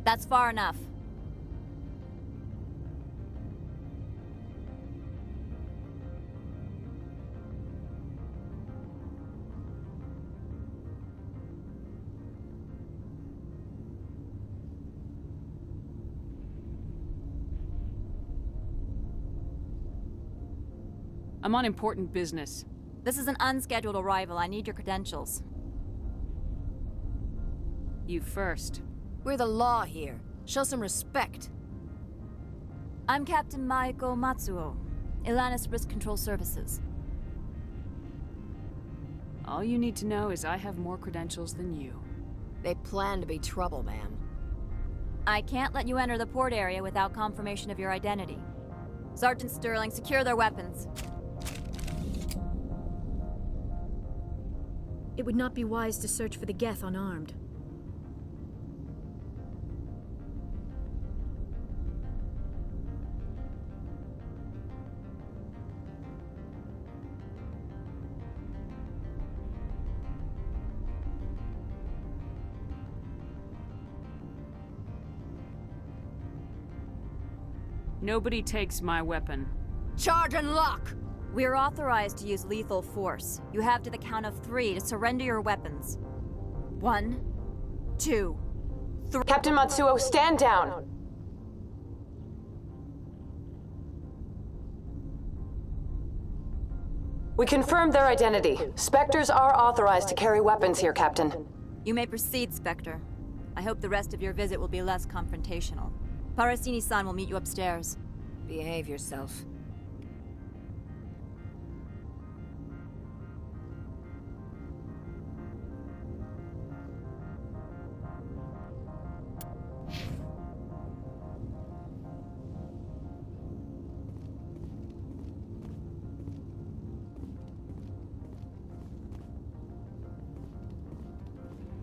That's far enough. I'm on important business. This is an unscheduled arrival. I need your credentials. You first. We're the law here. Show some respect. I'm Captain Maiko Matsuo, Ilanis Risk Control Services. All you need to know is I have more credentials than you. They plan to be trouble, ma'am. I can't let you enter the port area without confirmation of your identity. Sergeant Sterling, secure their weapons. It would not be wise to search for the Geth unarmed. Nobody takes my weapon. Charge and lock! We're authorized to use lethal force. You have to the count of 3 to surrender your weapons. 1, 2, 3. Captain Matsuo, stand down! We confirmed their identity. Spectres are authorized to carry weapons here, Captain. You may proceed, Spectre. I hope the rest of your visit will be less confrontational. Parasini-san will meet you upstairs. Behave yourself.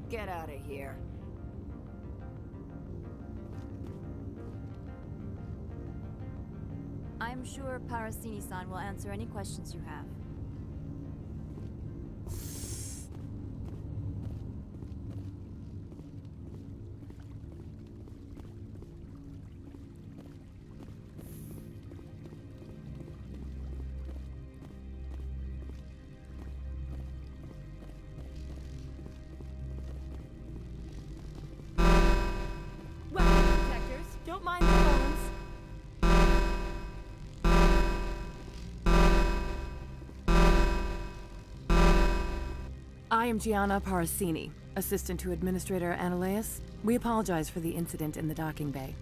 Get out of here. I'm sure Parasini-san will answer any questions you have. Weapon protectors, don't mind the phones. I am Gianna Parasini, assistant to Administrator Analeas. We apologize for the incident in the docking bay.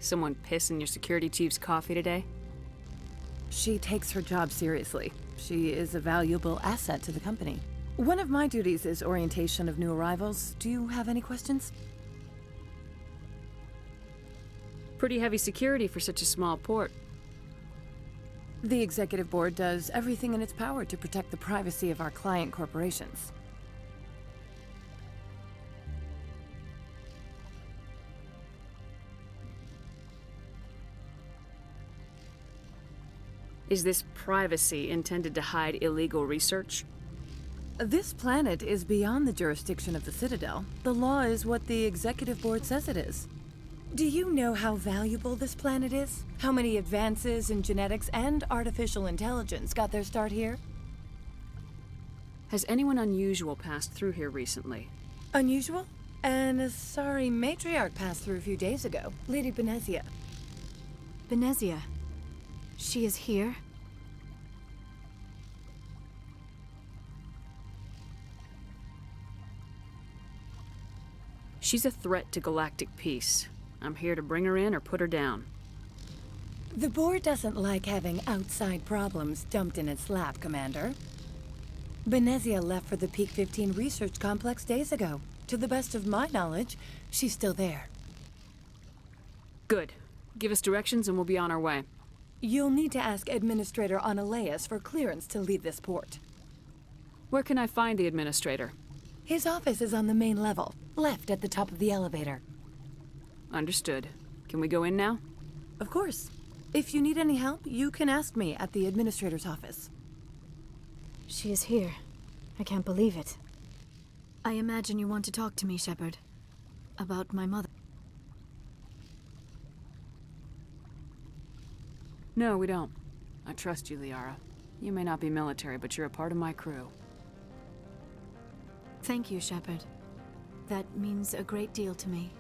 Someone piss in your security chief's coffee today? She takes her job seriously. She is a valuable asset to the company. One of my duties is orientation of new arrivals. Do you have any questions? Pretty heavy security for such a small port. The Executive Board does everything in its power to protect the privacy of our client corporations. Is this privacy intended to hide illegal research? This planet is beyond the jurisdiction of the Citadel. The law is what the Executive Board says it is. Do you know how valuable this planet is? How many advances in genetics and artificial intelligence got their start here? Has anyone unusual passed through here recently? Unusual? An Asari matriarch passed through a few days ago. Lady Benezia. Benezia. She is here? She's a threat to galactic peace. I'm here to bring her in or put her down. The board doesn't like having outside problems dumped in its lap, Commander. Benezia left for the Peak 15 research complex days ago. To the best of my knowledge, she's still there. Good. Give us directions and we'll be on our way. You'll need to ask Administrator Analeas for clearance to leave this port. Where can I find the Administrator? His office is on the main level, left at the top of the elevator. Understood. Can we go in now? Of course. If you need any help, you can ask me at the Administrator's office. She is here. I can't believe it. I imagine you want to talk to me, Shepard. About my mother. No, we don't. I trust you, Liara. You may not be military, but you're a part of my crew. Thank you, Shepard. That means a great deal to me.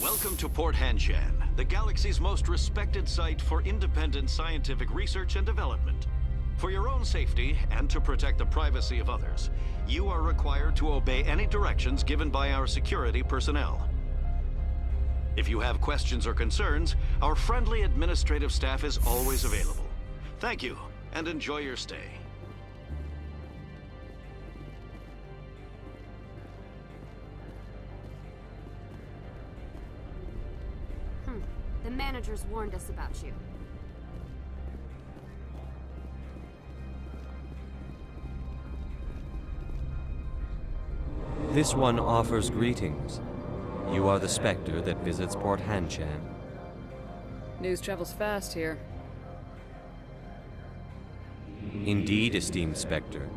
Welcome to Port Hanshan, the galaxy's most respected site for independent scientific research and development. For your own safety and to protect the privacy of others, you are required to obey any directions given by our security personnel. If you have questions or concerns, our friendly administrative staff is always available. Thank you, and enjoy your stay. The managers warned us about you. This one offers greetings. You are the Spectre that visits Port Hanshan. News travels fast here. Indeed, esteemed Spectre.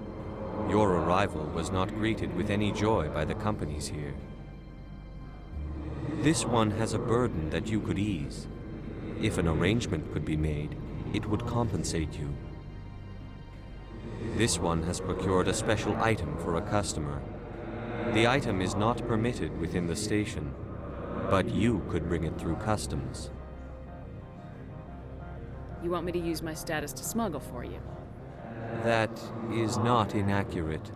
Your arrival was not greeted with any joy by the companies here. This one has a burden that you could ease. If an arrangement could be made, it would compensate you. This one has procured a special item for a customer. The item is not permitted within the station, but you could bring it through customs. You want me to use my status to smuggle for you? That is not inaccurate.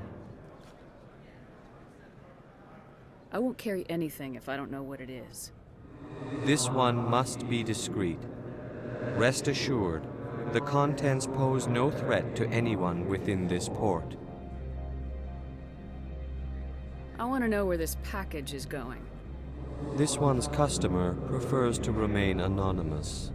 I won't carry anything if I don't know what it is. This one must be discreet. Rest assured, the contents pose no threat to anyone within this port. I want to know where this package is going. This one's customer prefers to remain anonymous.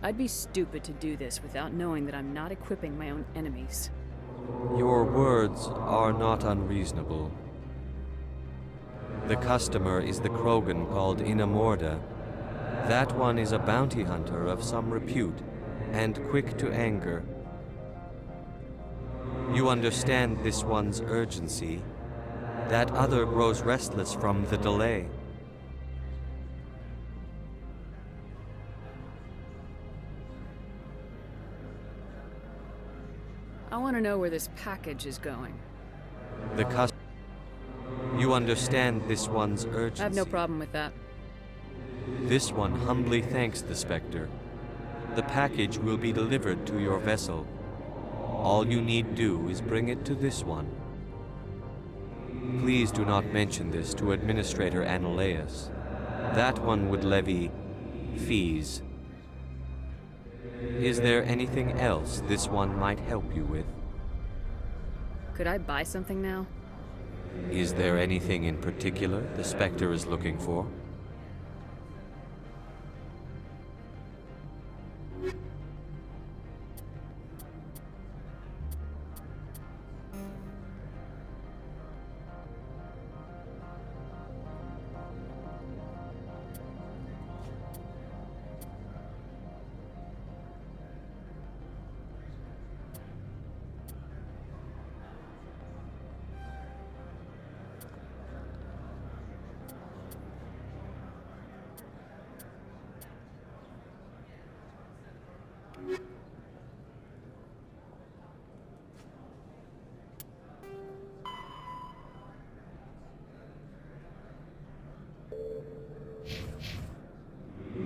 I'd be stupid to do this without knowing that I'm not equipping my own enemies. Your words are not unreasonable. The customer is the Krogan called Inamorda. That one is a bounty hunter of some repute, and quick to anger. You understand this one's urgency. That other grows restless from the delay. I want to know where this package is going. You understand this one's urgency. I have no problem with that. This one humbly thanks the Spectre. The package will be delivered to your vessel. All you need do is bring it to this one. Please do not mention this to Administrator Annaleus. That one would levy fees. Is there anything else this one might help you with? Could I buy something now? Is there anything in particular the Spectre is looking for?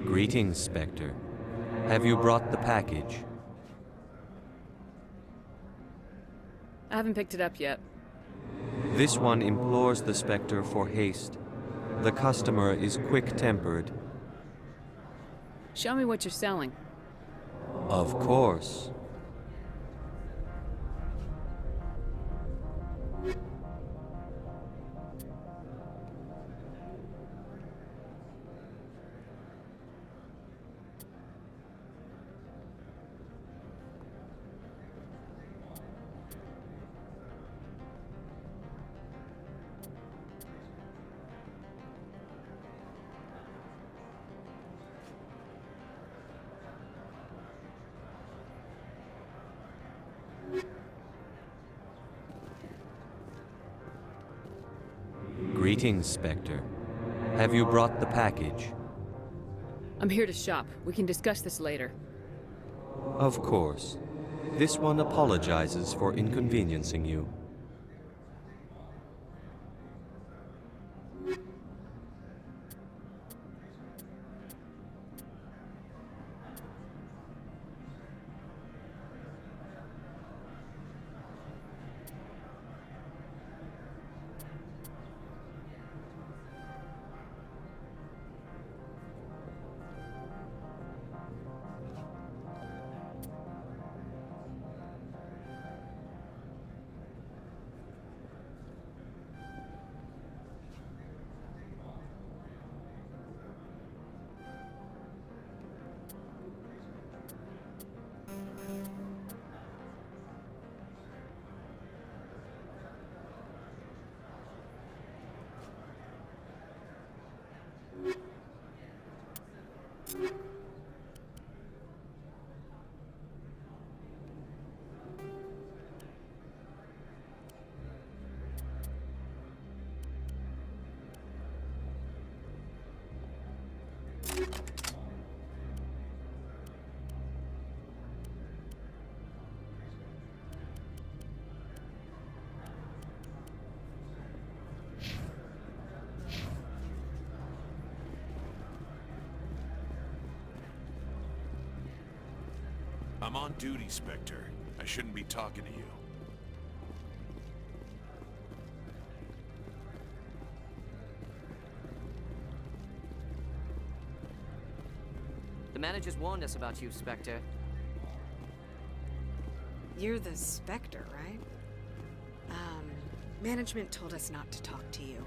Greetings, Spectre. Have you brought the package? I haven't picked it up yet. This one implores the Spectre for haste. The customer is quick-tempered. Show me what you're selling. Of course. Greetings, Spectre. Have you brought the package? I'm here to shop. We can discuss this later. Of course. This one apologizes for inconveniencing you. I'm on duty, Spectre. I shouldn't be talking to you. The managers warned us about you, Spectre. You're the Spectre, right? Management told us not to talk to you.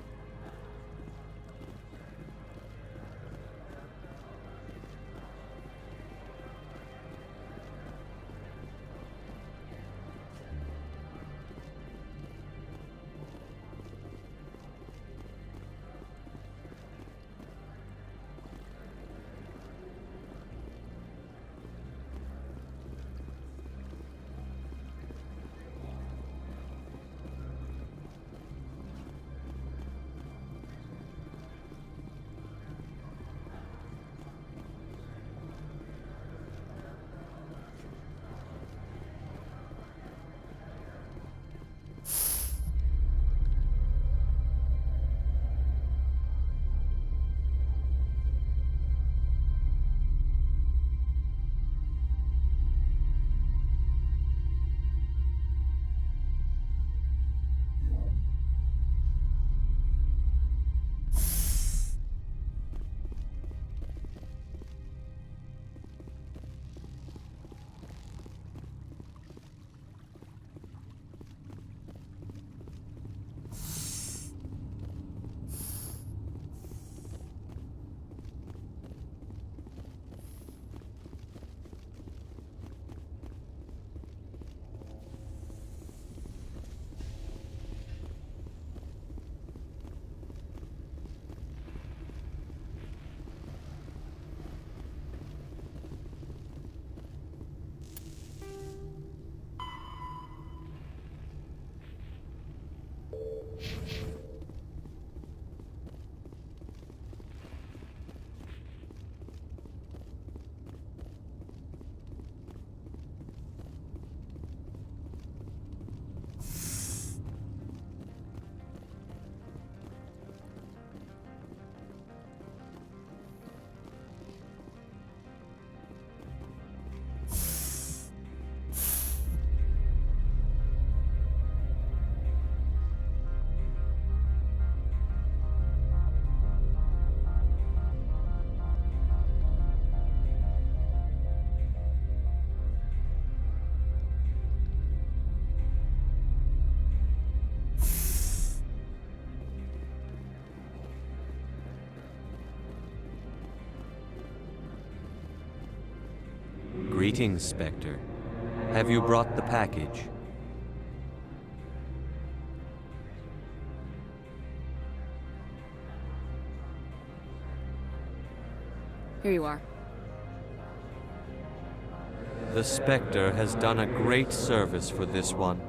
Greetings, Spectre. Have you brought the package? Here you are. The Spectre has done a great service for this one.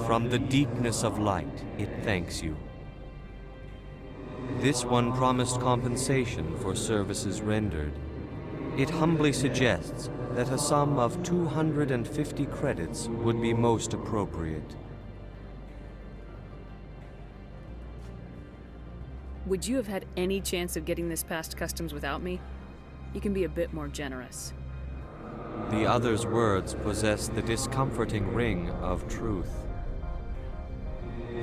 From the deepness of light, it thanks you. This one promised compensation for services rendered. It humbly suggests that a sum of 250 credits would be most appropriate. Would you have had any chance of getting this past customs without me? You can be a bit more generous. The other's words possess the discomforting ring of truth.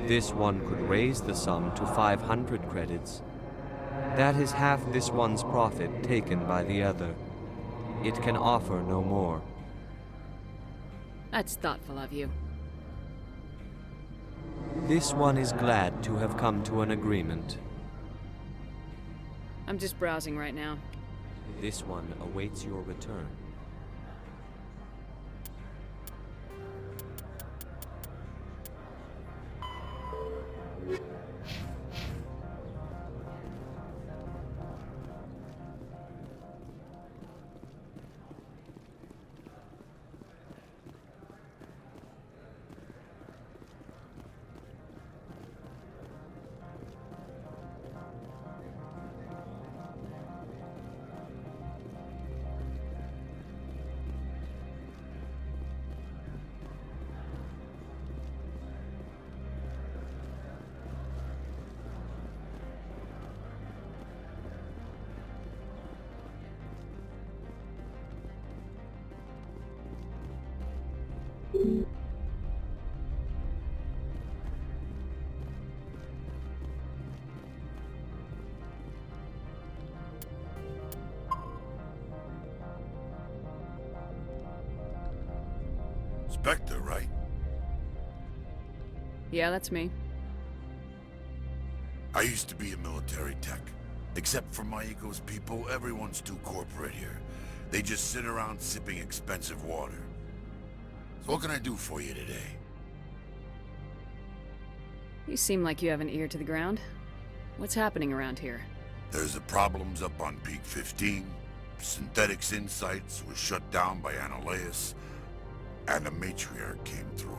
This one could raise the sum to 500 credits. That is half this one's profit taken by the other. It can offer no more. That's thoughtful of you. This one is glad to have come to an agreement. I'm just browsing right now. This one awaits your return. Spectre, right? Yeah, that's me. I used to be a military tech. Except for my ego's people, everyone's too corporate here. They just sit around sipping expensive water. So what can I do for you today? You seem like you have an ear to the ground. What's happening around here? There's the problems up on Peak 15. Synthetics Insights was shut down by Analeus. And the Matriarch came through.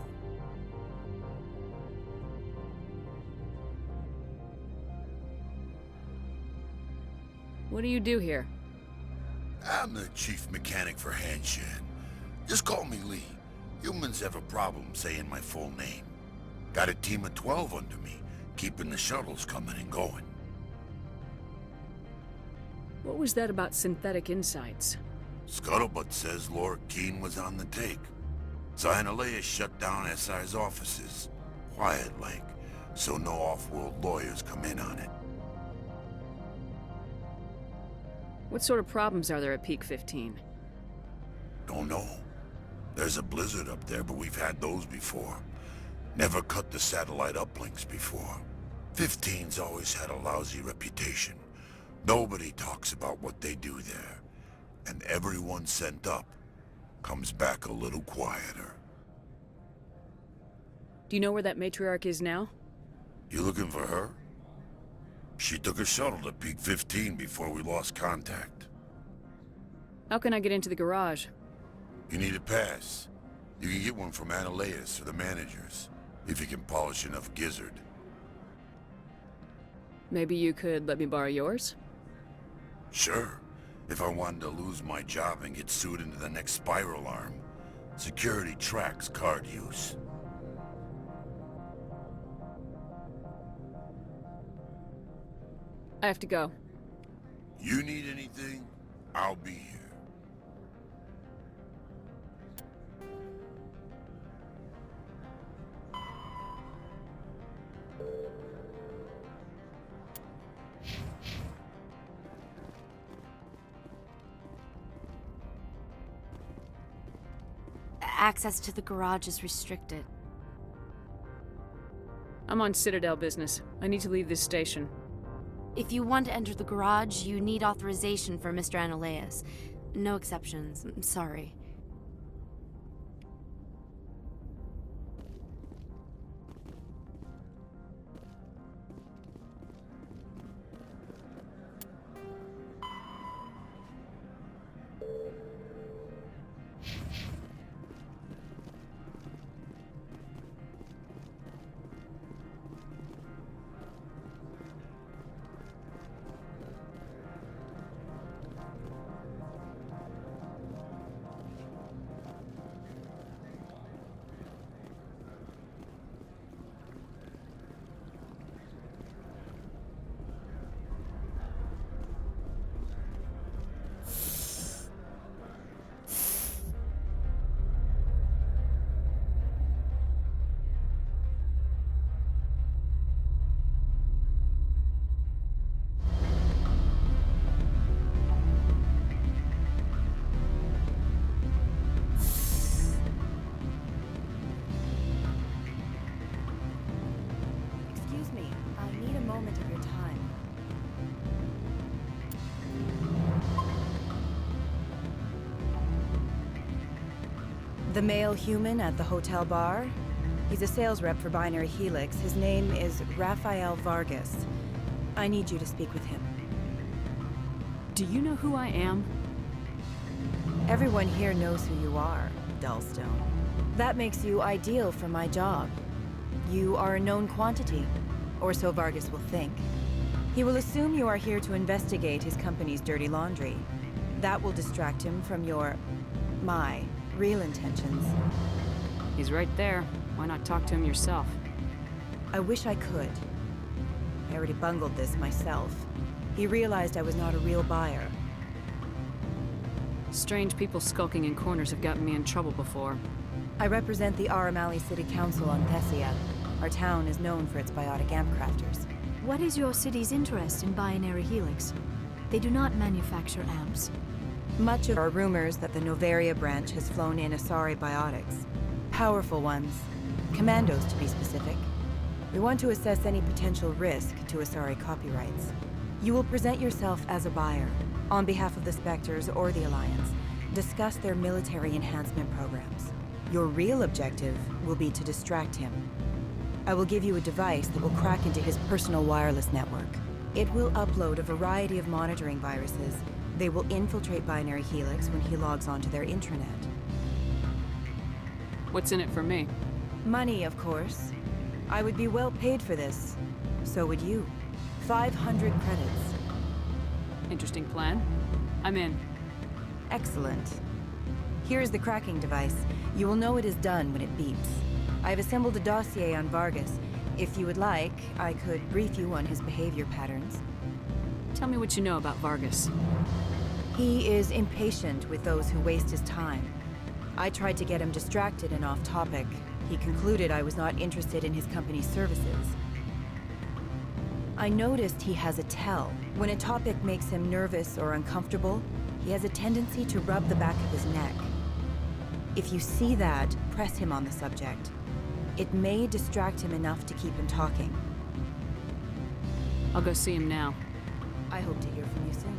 What do you do here? I'm the chief mechanic for Hanshan. Just call me Lee. Humans have a problem saying my full name. Got a team of 12 under me, keeping the shuttles coming and going. What was that about Synthetic Insights? Scuttlebutt says Laura Keene was on the take. So Analeus shut down SI's offices. Quiet-like, so no off-world lawyers come in on it. What sort of problems are there at Peak 15? Don't know. There's a blizzard up there, but we've had those before. Never cut the satellite uplinks before. 15's always had a lousy reputation. Nobody talks about what they do there. And everyone sent up comes back a little quieter. Do you know where that Matriarch is now? You looking for her? She took a shuttle to Peak 15 before we lost contact. How can I get into the garage? You need a pass. You can get one from Analeus or the managers, if you can polish enough gizzard. Maybe you could let me borrow yours? Sure. If I wanted to lose my job and get sued into the next spiral arm. Security tracks card use. I have to go. You need anything? I'll be here. Access to the garage is restricted. I'm on Citadel business. I need to leave this station. If you want to enter the garage, you need authorization for Mr. Analeus. No exceptions. I'm sorry. The male human at the hotel bar? He's a sales rep for Binary Helix. His name is Rafael Vargas. I need you to speak with him. Do you know who I am? Everyone here knows who you are, Dullstone. That makes you ideal for my job. You are a known quantity, or so Vargas will think. He will assume you are here to investigate his company's dirty laundry. That will distract him from my real intentions. He's right there. Why not talk to him yourself? I wish I could. I already bungled this myself. He realized I was not a real buyer. Strange people skulking in corners have gotten me in trouble before. I represent the Aramali City Council on Thessia. Our town is known for its biotic amp crafters. What is your city's interest in Binary Helix? They do not manufacture amps. Much of our rumors that the Novaria branch has flown in Asari biotics. Powerful ones. Commandos, to be specific. We want to assess any potential risk to Asari copyrights. You will present yourself as a buyer, on behalf of the Spectres or the Alliance. Discuss their military enhancement programs. Your real objective will be to distract him. I will give you a device that will crack into his personal wireless network. It will upload a variety of monitoring viruses. They will infiltrate Binary Helix when he logs onto their intranet. What's in it for me? Money, of course. I would be well paid for this. So would you. 500 credits. Interesting plan. I'm in. Excellent. Here is the cracking device. You will know it is done when it beeps. I've assembled a dossier on Vargas. If you would like, I could brief you on his behavior patterns. Tell me what you know about Vargas. He is impatient with those who waste his time. I tried to get him distracted and off topic. He concluded I was not interested in his company's services. I noticed he has a tell. When a topic makes him nervous or uncomfortable, he has a tendency to rub the back of his neck. If you see that, press him on the subject. It may distract him enough to keep him talking. I'll go see him now. I hope to hear from you soon.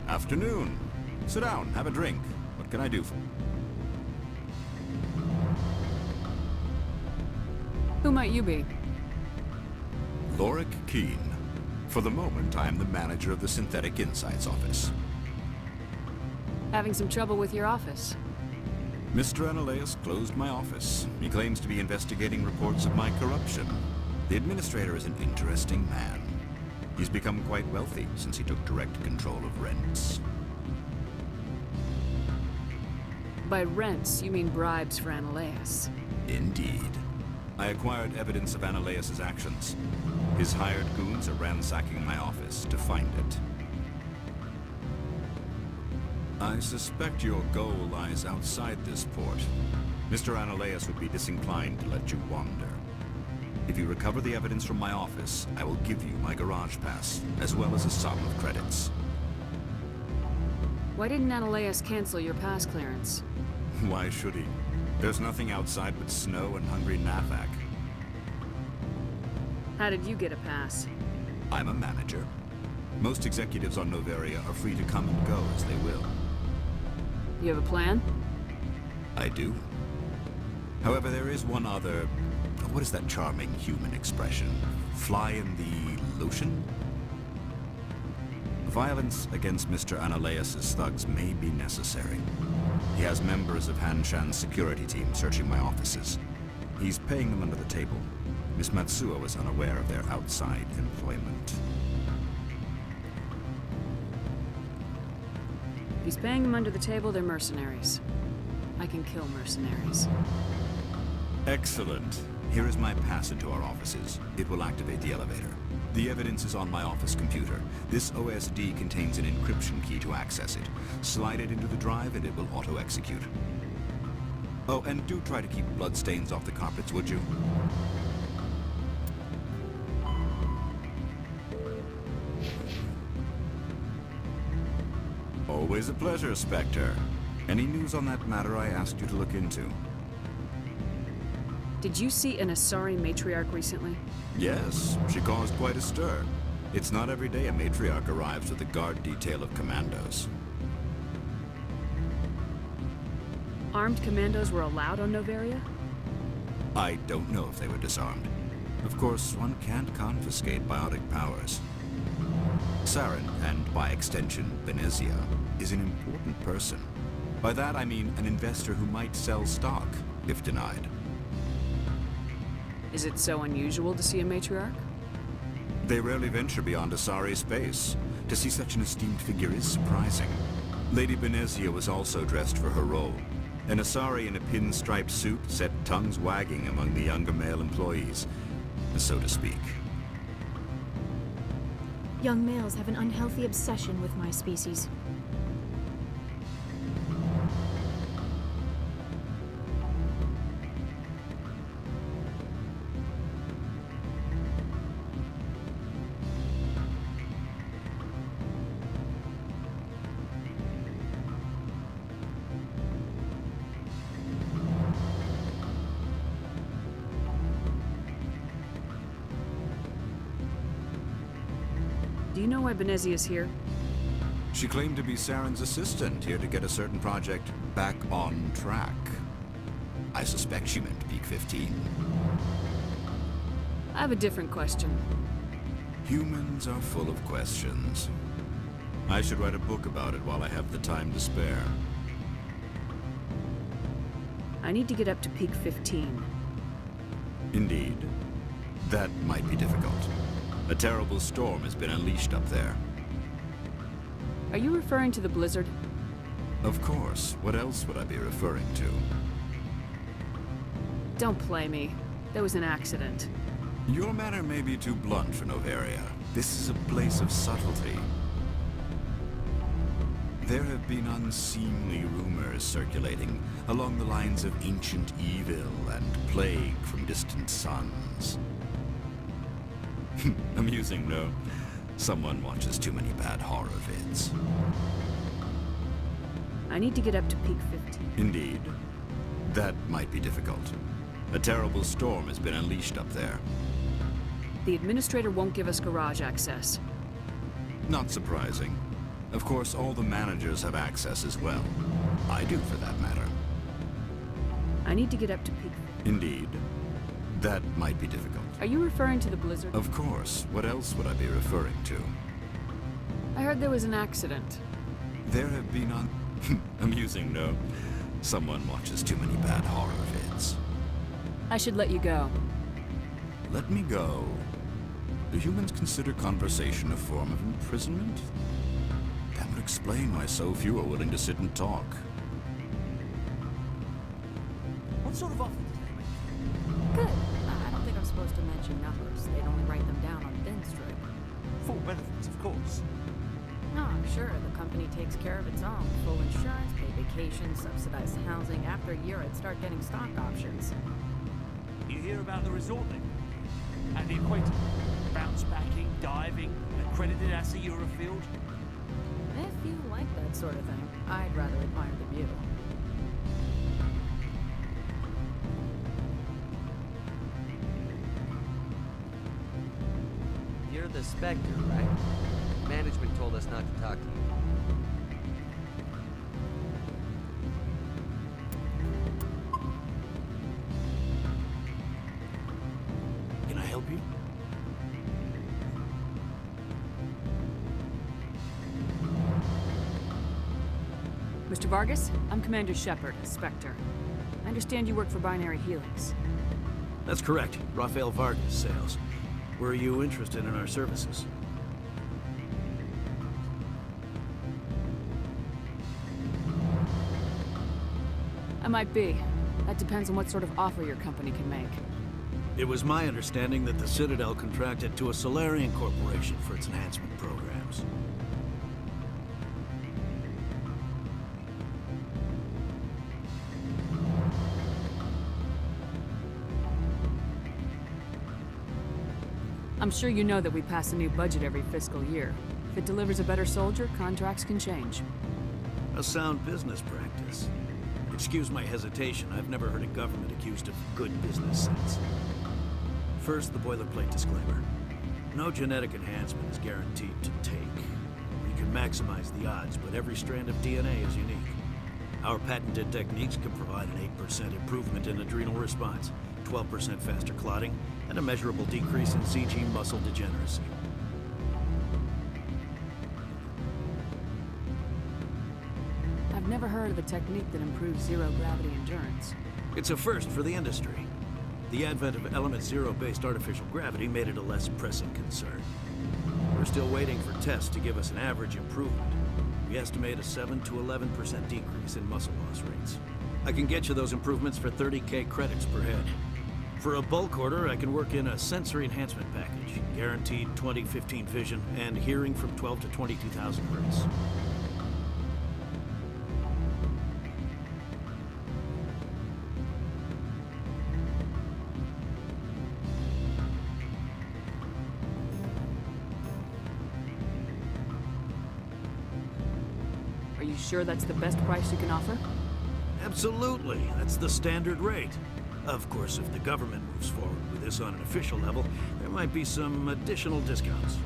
Afternoon. Sit down, have a drink. What can I do for you? Who might you be? Lorik Keene. For the moment, I am the manager of the Synthetic Insights office. Having some trouble with your office? Mr. Analeas closed my office. He claims to be investigating reports of my corruption. The administrator is an interesting man. He's become quite wealthy since he took direct control of rents. By rents, you mean bribes for Analeas. Indeed. I acquired evidence of Analeas' actions. His hired goons are ransacking my office to find it. I suspect your goal lies outside this port. Mr. Analeas would be disinclined to let you wander. If you recover the evidence from my office, I will give you my garage pass, as well as a sum of credits. Why didn't Analeas cancel your pass clearance? Why should he? There's nothing outside but snow and hungry Navak. How did you get a pass? I'm a manager. Most executives on Novaria are free to come and go as they will. You have a plan? I do. However, there is one other... What is that charming human expression? Fly in the lotion? Violence against Mr. Analeas' thugs may be necessary. He has members of Hanshan's security team searching my offices. He's paying them under the table. Miss Matsuo is unaware of their outside employment. If he's paying them under the table, they're mercenaries. I can kill mercenaries. Excellent. Here is my pass into our offices. It will activate the elevator. The evidence is on my office computer. This OSD contains an encryption key to access it. Slide it into the drive and it will auto-execute. Oh, and do try to keep bloodstains off the carpets, would you? Always a pleasure, Spectre. Any news on that matter I asked you to look into? Did you see an Asari matriarch recently? Yes, she caused quite a stir. It's not every day a matriarch arrives with a guard detail of commandos. Armed commandos were allowed on Noveria? I don't know if they were disarmed. Of course, one can't confiscate biotic powers. Saren, and by extension, Benezia, is an important person. By that I mean an investor who might sell stock, if denied. Is it so unusual to see a matriarch? They rarely venture beyond Asari space. To see such an esteemed figure is surprising. Lady Benezia was also dressed for her role. An Asari in a pinstriped suit set tongues wagging among the younger male employees, so to speak. Young males have an unhealthy obsession with my species. Do you know why Benezia is here? She claimed to be Saren's assistant, here to get a certain project back on track. I suspect she meant Peak 15. I have a different question. Humans are full of questions. I should write a book about it while I have the time to spare. I need to get up to Peak 15. Indeed. That might be difficult. A terrible storm has been unleashed up there. Are you referring to the blizzard? Of course. What else would I be referring to? Don't play me. There was an accident. Your manner may be too blunt for Noveria. This is a place of subtlety. There have been unseemly rumors circulating along the lines of ancient evil and plague from distant suns. Amusing, no? Someone watches too many bad horror vids. I need to get up to Peak 15. Indeed. That might be difficult. A terrible storm has been unleashed up there. The administrator won't give us garage access. Not surprising. Of course, all the managers have access as well. I do, for that matter. I need to get up to Peak 15. Indeed. That might be difficult. Are you referring to the blizzard? Of course. What else would I be referring to? I heard there was an accident. There have been amusing, no? Someone watches too many bad horror vids. I should let you go. Let me go. Do humans consider conversation a form of imprisonment? That would explain why so few are willing to sit and talk. What sort of offer did they make? Good. I don't think I'm supposed to mention numbers. They'd only write them down on thin strip. Full benefits, of course. No, sure, the company takes care of its own. Full insurance, paid vacation, subsidized housing. After a year, I'd start getting stock options. You hear about the resort then? And the equator? Bounce backing, diving, an accredited ASA Eurofield? If you like that sort of thing, I'd rather admire the view. You're the Spectre, right? Management told us not to talk to you. Can I help you? Mr. Vargas, I'm Commander Shepard, Spectre. I understand you work for Binary Helix. That's correct. Rafael Vargas, sales. Were you interested in our services? I might be. That depends on what sort of offer your company can make. It was my understanding that the Citadel contracted to a Solarian corporation for its enhancement programs. I'm sure you know that we pass a new budget every fiscal year. If it delivers a better soldier, contracts can change. A sound business practice. Excuse my hesitation, I've never heard a government accused of good business sense. First, the boilerplate disclaimer. No genetic enhancement is guaranteed to take. We can maximize the odds, but every strand of DNA is unique. Our patented techniques can provide an 8% improvement in adrenal response, 12% faster clotting, and a measurable decrease in CG muscle degeneracy. I've never heard of a technique that improves zero-gravity endurance. It's a first for the industry. The advent of Element Zero-based artificial gravity made it a less pressing concern. We're still waiting for tests to give us an average improvement. We estimate a 7 to 11% decrease in muscle loss rates. I can get you those improvements for 30K credits per head. For a bulk order, I can work in a sensory enhancement package, guaranteed 20/15 vision, and hearing from 12 to 22,000 hertz. Are you sure that's the best price you can offer? Absolutely. That's the standard rate. Of course, if the government moves forward with this on an official level, there might be some additional discounts.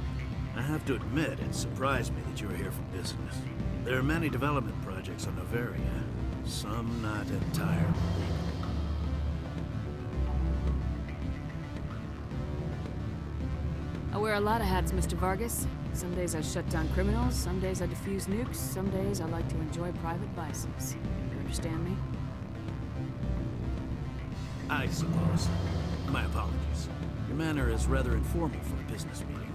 I have to admit, it surprised me that you were here for business. There are many development projects on Noveria, some not entirely legal. I wear a lot of hats, Mr. Vargas. Some days I shut down criminals, some days I defuse nukes, some days I like to enjoy private vices. You understand me? I suppose. My apologies. Your manner is rather informal for a business meeting.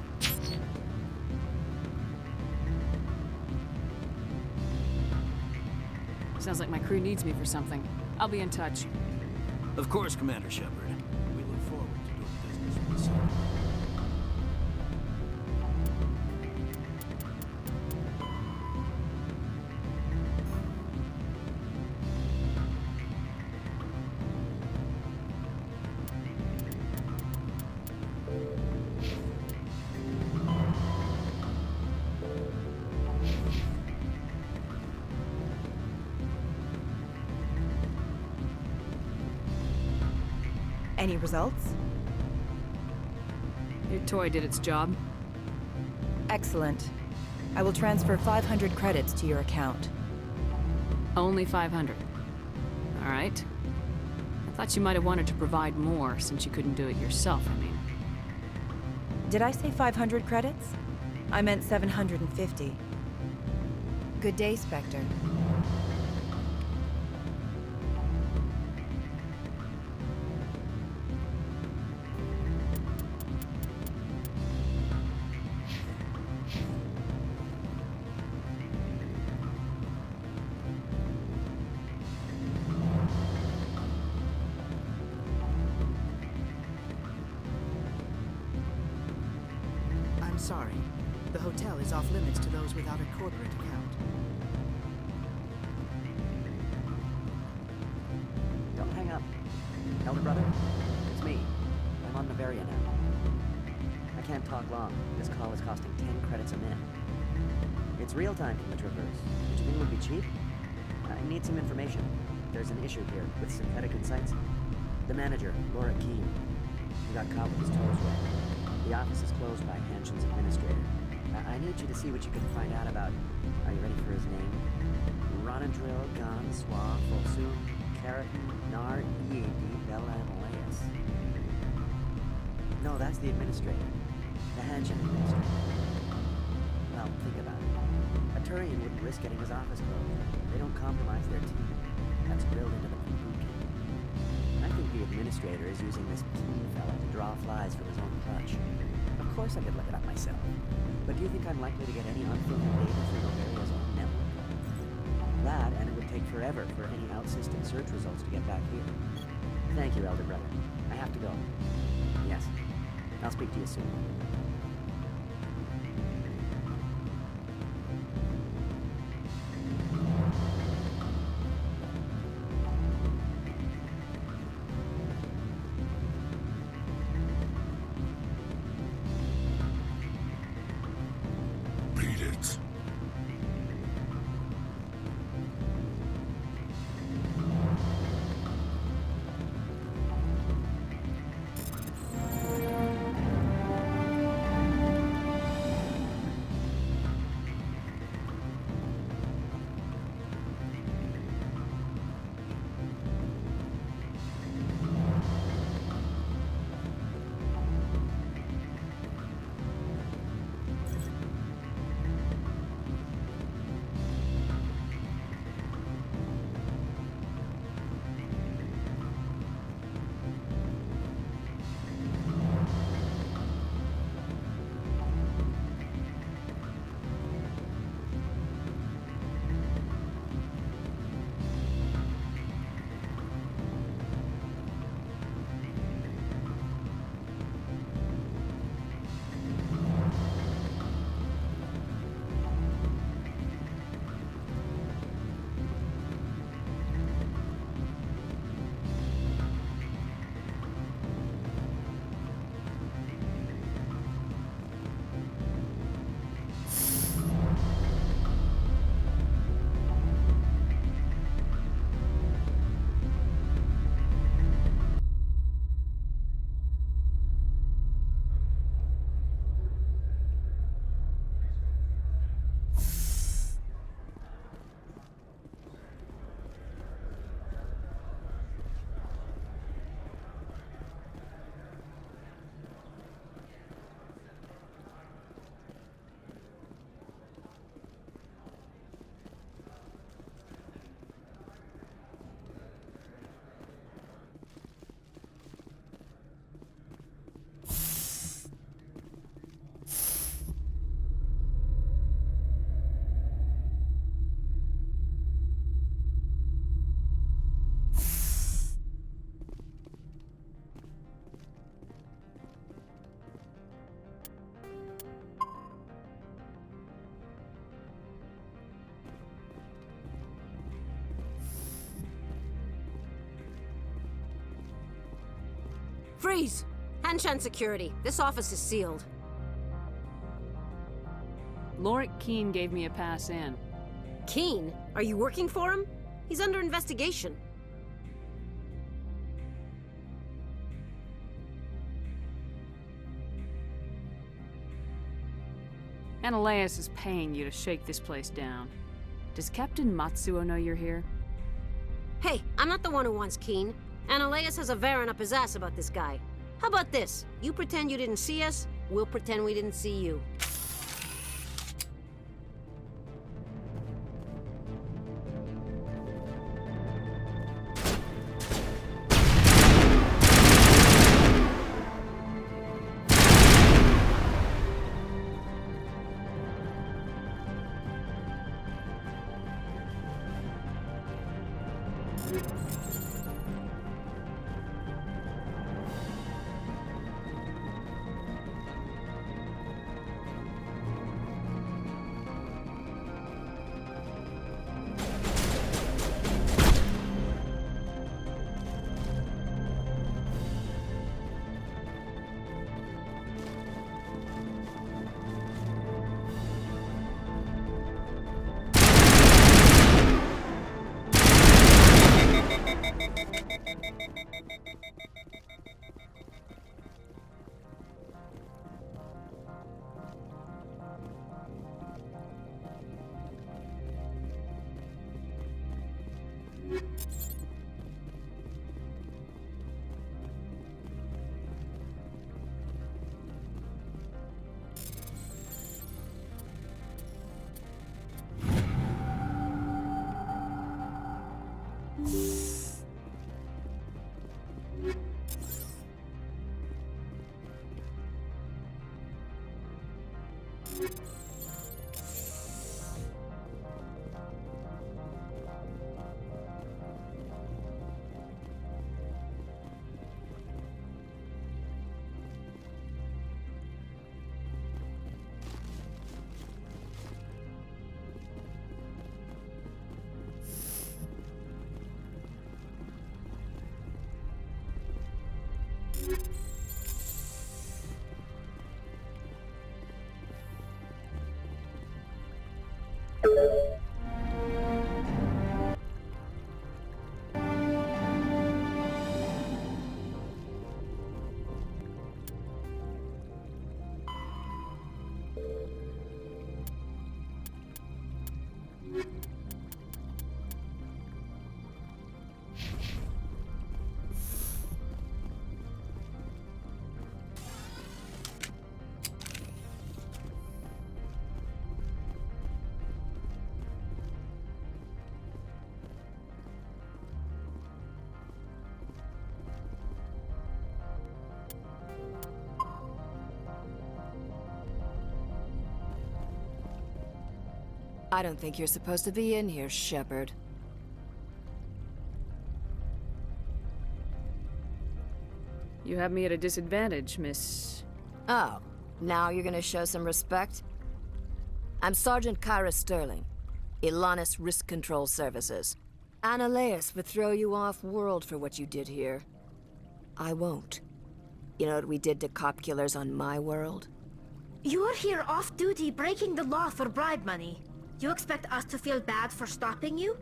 Sounds like my crew needs me for something. I'll be in touch. Of course, Commander Shepard. We look forward to doing business with you. Any results? Your toy did its job. Excellent. I will transfer 500 credits to your account. Only 500. All right. I thought you might have wanted to provide more since you couldn't do it yourself, I mean. Did I say 500 credits? I meant 750. Good day, Spectre. I'm sorry. The hotel is off limits to those without a corporate account. Don't hang up. Elder brother, it's me. I'm on Noveria now. I can't talk long. This call is costing 10 credits a minute. It's real time from the Traverse. Did you think it would be cheap? I need some information. There's an issue here with synthetic insights. The manager, Laura Keene, he got caught with his toes wet. The office is closed by Hanshen's administrator. I need you to see what you can find out about... Are you ready for his name? Ronadril Gan Swa Folsum Keratin Nar Eadi Belamaleus. No, that's the administrator. The Hanshen administrator. Well, think about it. A Turian wouldn't risk getting his office closed. They don't compromise their team. That's drilled into them from boot camp. I think the administrator is using this Keene fella to draw flies from his own clutch. Of course I could look it up myself. But do you think I'm likely to get any unfiltered data through Noveria's own network? That, and it would take forever for any out-system search results to get back here. Thank you, Elder Brother. I have to go. Yes. I'll speak to you soon. Freeze! Hanshan Security. This office is sealed. Lorik Keene gave me a pass in. Keene? Are you working for him? He's under investigation. Ananias is paying you to shake this place down. Does Captain Matsuo know you're here? Hey, I'm not the one who wants Keene. Ananias has a Varen up his ass about this guy. How about this? You pretend you didn't see us, we'll pretend we didn't see you. I don't think you're supposed to be in here, Shepard. You have me at a disadvantage, Miss... Oh, now you're gonna show some respect? I'm Sergeant Kyra Sterling, Ilanis Risk Control Services. Ananias would throw you off-world for what you did here. I won't. You know what we did to cop killers on my world? You're here off-duty breaking the law for bribe money. You expect us to feel bad for stopping you?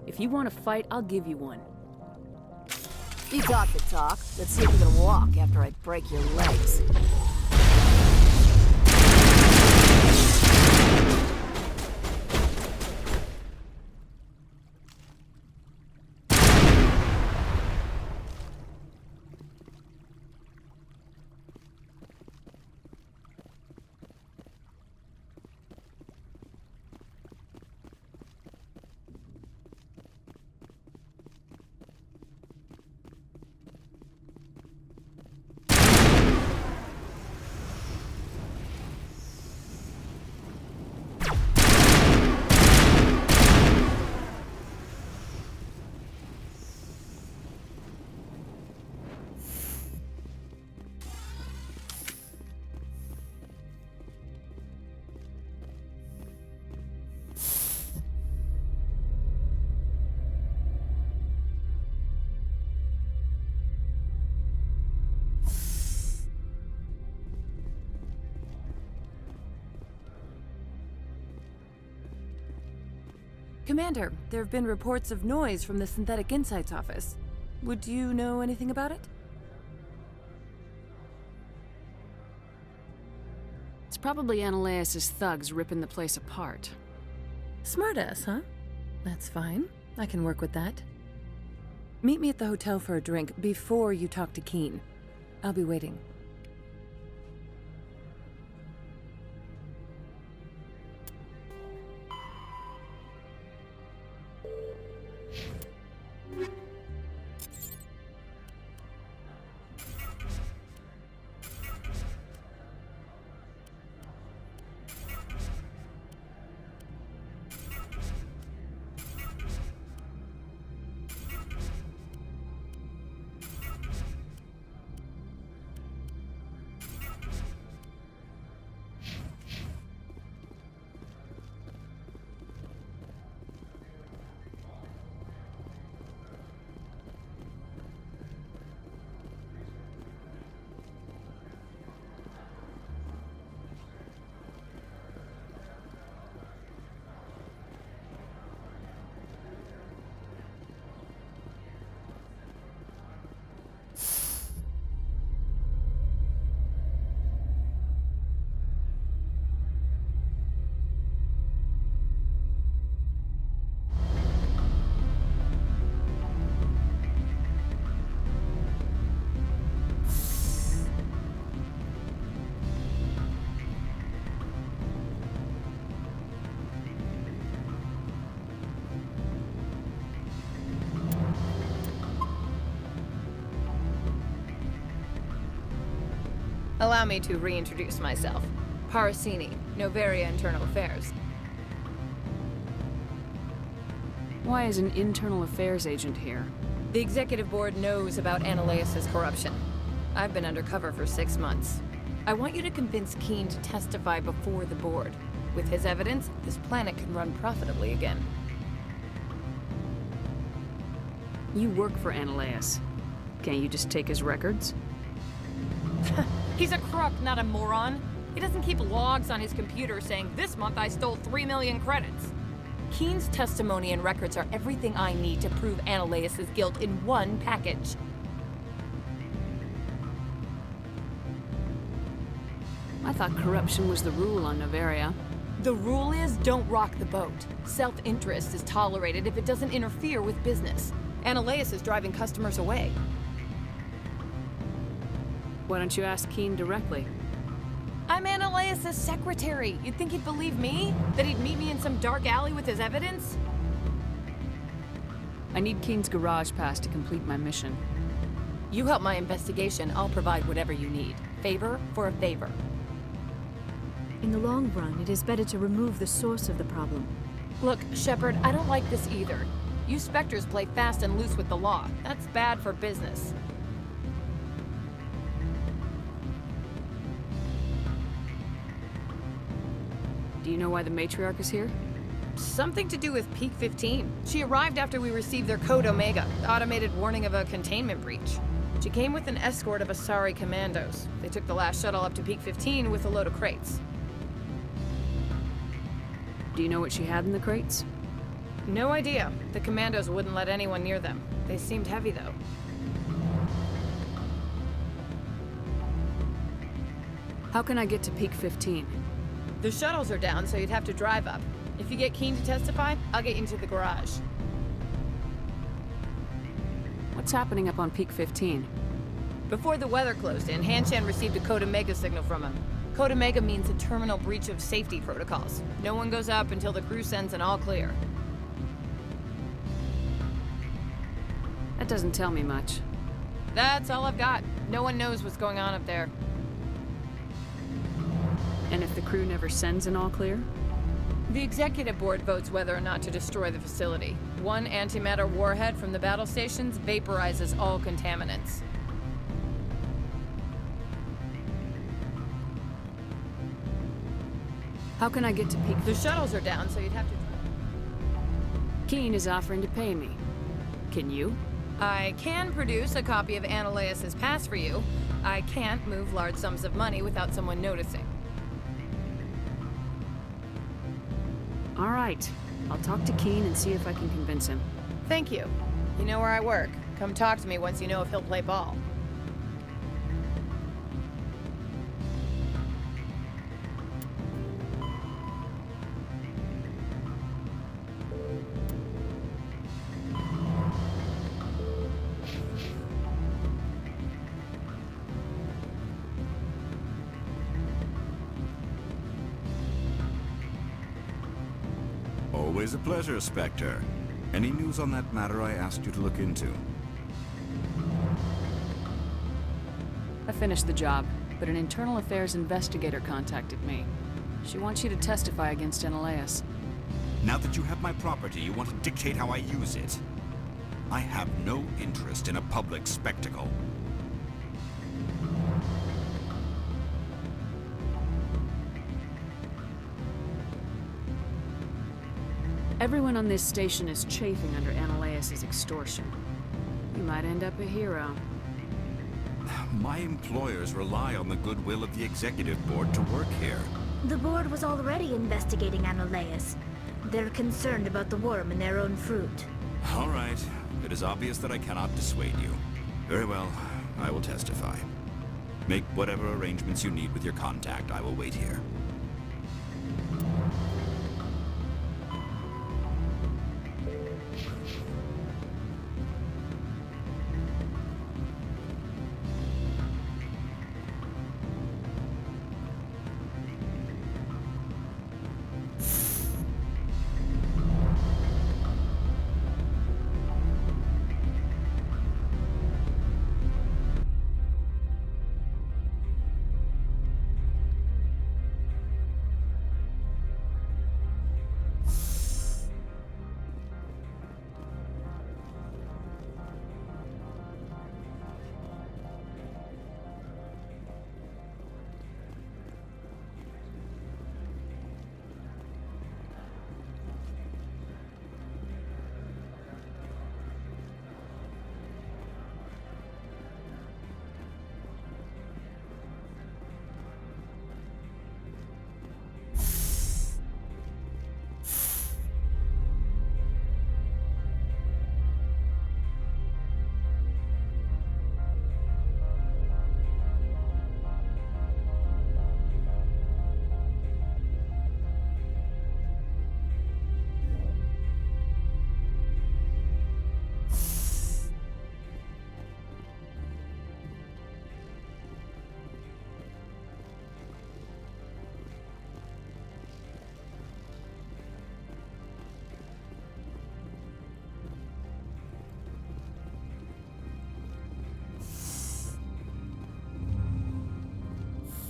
If you want to fight, I'll give you one. You talk the talk. Let's see if you can walk after I break your legs. Commander, there have been reports of noise from the Synthetic Insights office. Would you know anything about it? It's probably Ananias' thugs ripping the place apart. Smartass, huh? That's fine. I can work with that. Meet me at the hotel for a drink before you talk to Keen. I'll be waiting. Allow me to reintroduce myself. Parasini, Noveria Internal Affairs. Why is an internal affairs agent here? The executive board knows about Ananias' corruption. I've been undercover for 6 months. I want you to convince Keen to testify before the board. With his evidence, this planet can run profitably again. You work for Ananias. Can't you just take his records? He's a crook, not a moron. He doesn't keep logs on his computer saying, "This month I stole 3 million credits." Keen's testimony and records are everything I need to prove Ananias' guilt in one package. I thought corruption was the rule on Noveria. The rule is, don't rock the boat. Self-interest is tolerated if it doesn't interfere with business. Ananias is driving customers away. Why don't you ask Keen directly? I'm Ananias' secretary. You'd think he'd believe me? That he'd meet me in some dark alley with his evidence? I need Keen's garage pass to complete my mission. You help my investigation, I'll provide whatever you need. Favor for a favor. In the long run, it is better to remove the source of the problem. Look, Shepard, I don't like this either. You Spectres play fast and loose with the law. That's bad for business. Do you know why the Matriarch is here? Something to do with Peak 15. She arrived after we received their Code Omega, the automated warning of a containment breach. She came with an escort of Asari commandos. They took the last shuttle up to Peak 15 with a load of crates. Do you know what she had in the crates? No idea. The commandos wouldn't let anyone near them. They seemed heavy, though. How can I get to Peak 15? The shuttles are down, so you'd have to drive up. If you get Keen to testify, I'll get you into the garage. What's happening up on Peak 15? Before the weather closed in, Hanshan received a Code Omega signal from him. Code Omega means a terminal breach of safety protocols. No one goes up until the crew sends an all clear. That doesn't tell me much. That's all I've got. No one knows what's going on up there. And if the crew never sends an all clear? The executive board votes whether or not to destroy the facility. One antimatter warhead from the battle stations vaporizes all contaminants. How can I get to Peak? The shuttles are down, so you'd have to... Keen is offering to pay me. Can you? I can produce a copy of Ananias' pass for you. I can't move large sums of money without someone noticing. All right. I'll talk to Keen and see if I can convince him. Thank you. You know where I work. Come talk to me once you know if he'll play ball. Always a pleasure, Spectre. Any news on that matter I asked you to look into? I finished the job, but an internal affairs investigator contacted me. She wants you to testify against Analeas. Now that you have my property, you want to dictate how I use it. I have no interest in a public spectacle. Everyone on this station is chafing under Analeas' extortion. You might end up a hero. My employers rely on the goodwill of the executive board to work here. The board was already investigating Analeas. They're concerned about the worm in their own fruit. All right. It is obvious that I cannot dissuade you. Very well. I will testify. Make whatever arrangements you need with your contact. I will wait here.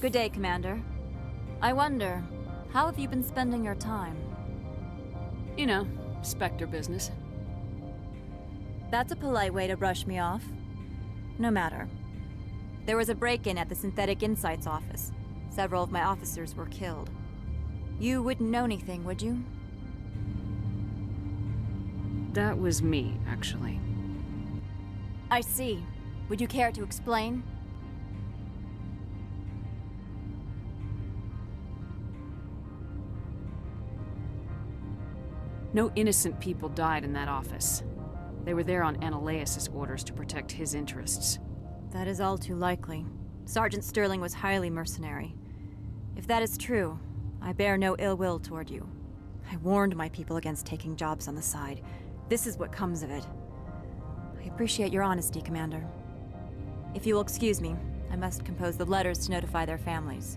Good day, Commander. I wonder, how have you been spending your time? You know, Spectre business. That's a polite way to brush me off. No matter. There was a break-in at the Synthetic Insights office. Several of my officers were killed. You wouldn't know anything, would you? That was me, actually. I see. Would you care to explain? No innocent people died in that office. They were there on Analeas' orders to protect his interests. That is all too likely. Sergeant Sterling was highly mercenary. If that is true, I bear no ill will toward you. I warned my people against taking jobs on the side. This is what comes of it. I appreciate your honesty, Commander. If you will excuse me, I must compose the letters to notify their families.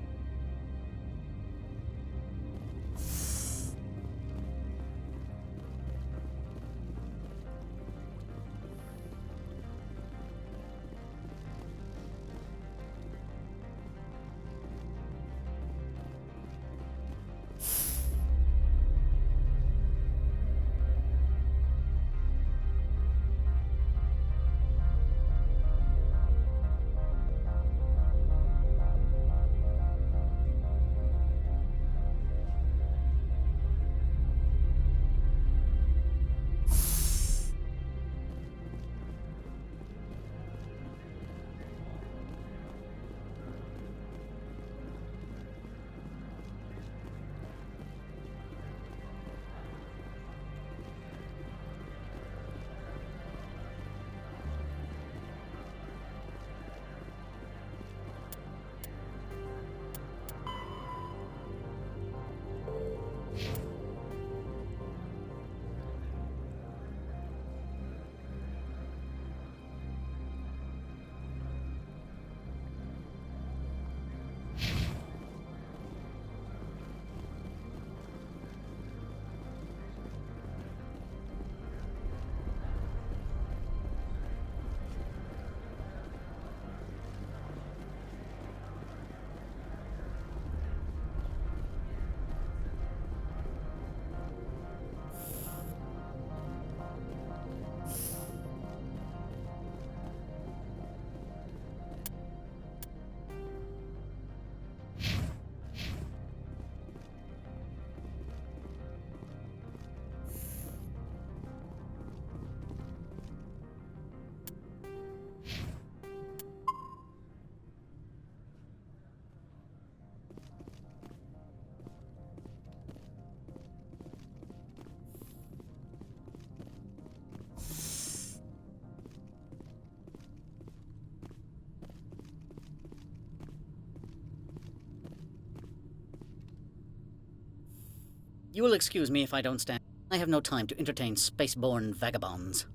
You will excuse me if I don't stand. I have no time to entertain spaceborne vagabonds.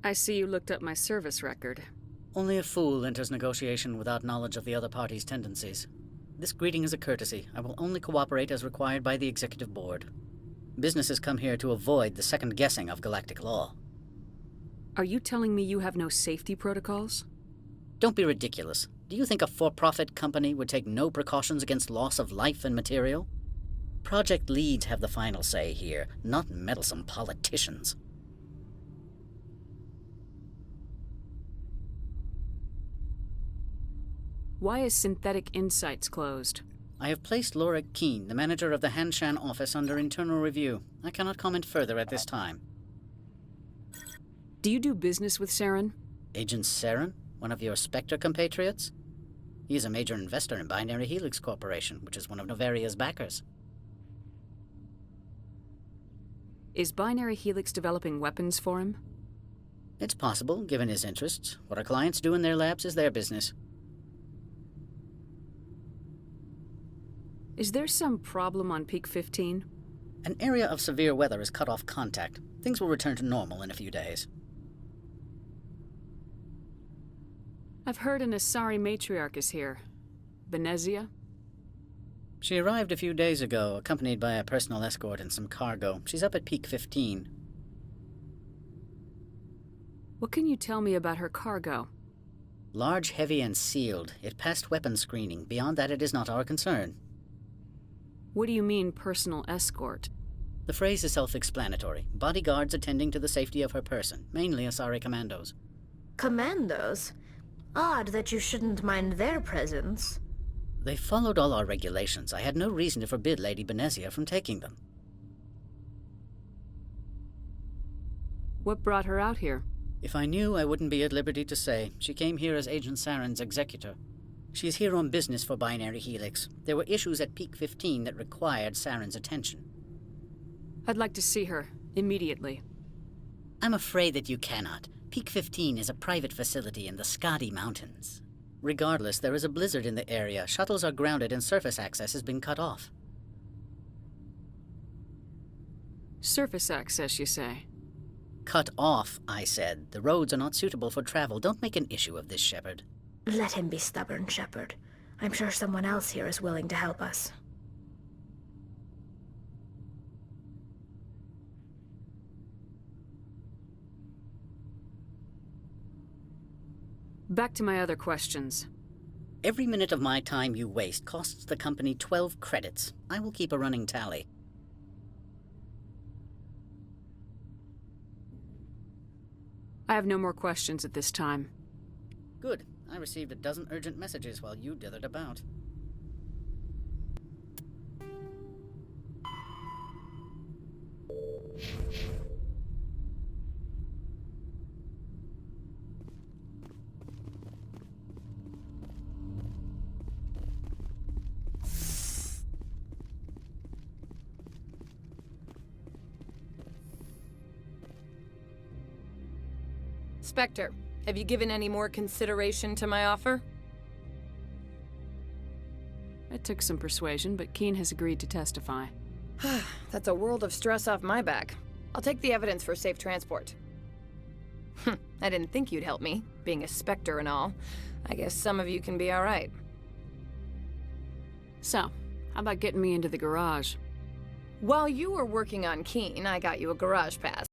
I see you looked up my service record. Only a fool enters negotiation without knowledge of the other party's tendencies. This greeting is a courtesy. I will only cooperate as required by the Executive Board. Businesses come here to avoid the second guessing of galactic law. Are you telling me you have no safety protocols? Don't be ridiculous. Do you think a for-profit company would take no precautions against loss of life and material? Project leads have the final say here, not meddlesome politicians. Why is Synthetic Insights closed? I have placed Laura Keene, the manager of the Hanshan office, under internal review. I cannot comment further at this time. Do you do business with Saren? Agent Saren? One of your Spectre compatriots? He is a major investor in Binary Helix Corporation, which is one of Novaria's backers. Is Binary Helix developing weapons for him? It's possible, given his interests. What our clients do in their labs is their business. Is there some problem on Peak 15? An area of severe weather has cut off contact. Things will return to normal in a few days. I've heard an Asari matriarch is here. Benezia? She arrived a few days ago, accompanied by a personal escort and some cargo. She's up at Peak 15. What can you tell me about her cargo? Large, heavy, and sealed. It passed weapons screening. Beyond that, it is not our concern. What do you mean, personal escort? The phrase is self-explanatory. Bodyguards attending to the safety of her person, mainly Asari commandos. Commandos? Odd that you shouldn't mind their presence. They followed all our regulations. I had no reason to forbid Lady Benezia from taking them. What brought her out here? If I knew, I wouldn't be at liberty to say. She came here as Agent Saren's executor. She's here on business for Binary Helix. There were issues at Peak 15 that required Saren's attention. I'd like to see her, immediately. I'm afraid that you cannot. Peak 15 is a private facility in the Skadi Mountains. Regardless, there is a blizzard in the area. Shuttles are grounded and surface access has been cut off. Surface access, you say? Cut off, I said. The roads are not suitable for travel. Don't make an issue of this, Shepard. Let him be stubborn, Shepard. I'm sure someone else here is willing to help us. Back to my other questions. Every minute of my time you waste costs the company 12 credits. I will keep a running tally. I have no more questions at this time. Good. I received a dozen urgent messages while you dithered about. Spectre, have you given any more consideration to my offer? It took some persuasion, but Keene has agreed to testify. That's a world of stress off my back. I'll take the evidence for safe transport. I didn't think you'd help me, being a Spectre and all. I guess some of you can be alright. So, how about getting me into the garage? While you were working on Keene, I got you a garage pass.